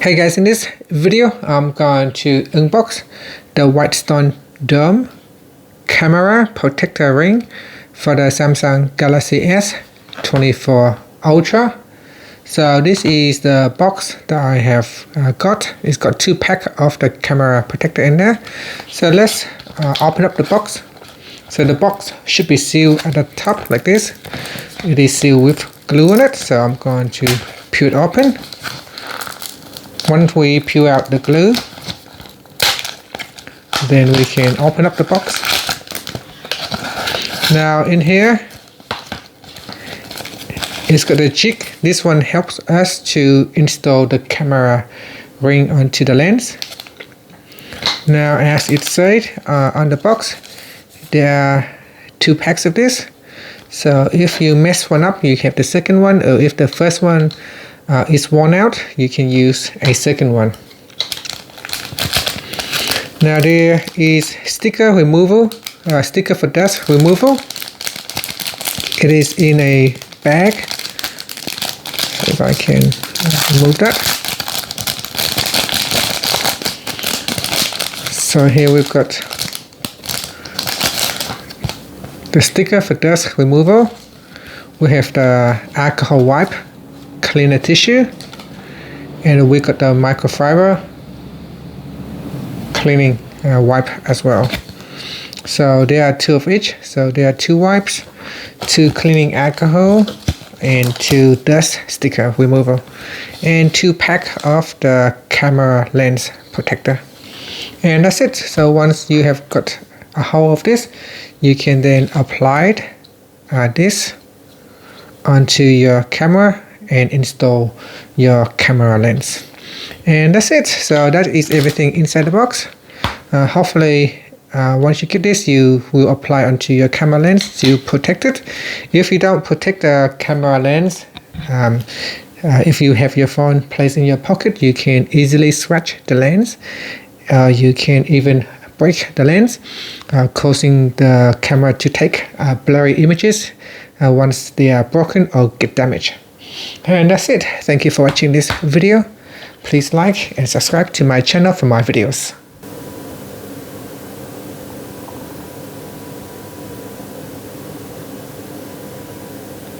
Hey guys, in this video I'm going to unbox the Whitestone dome camera protector ring for the Samsung Galaxy S24 Ultra. So this is the box that I have got. It's got 2 packs of the camera protector in there. So let's open up the box. So the box should be sealed at the top like this. It is sealed with glue on it, so I'm going to peel it open. Once we peel out the glue, then we can open up the box. Now in here, it's got a jig. This one helps us to install the camera ring onto the lens. Now as it said on the box, there are 2 packs of this. So if you mess one up, you have the second one, or if the first one is worn out, you can use a second one. Now there is sticker removal, sticker for dust removal. It is in a bag. So if I can remove that. So here we've got the sticker for dust removal. We have the alcohol wipe cleaner tissue, and we got the microfiber cleaning wipe as well. So there are 2 of each. So there are 2 wipes, 2 cleaning alcohol, and 2 dust sticker removal, and 2 pack of the camera lens protector. And that's it. So once you have got a hold of this, you can then apply this onto your camera and install your camera lens. And that's it. So that is everything inside the box. Hopefully once you get this, you will apply onto your camera lens to protect it. If you don't protect the camera lens, if you have your phone placed in your pocket, you can easily scratch the lens. You can even break the lens, causing the camera to take blurry images once they are broken or get damaged. And that's it. Thank you for watching this video. Please like and subscribe to my channel for more videos.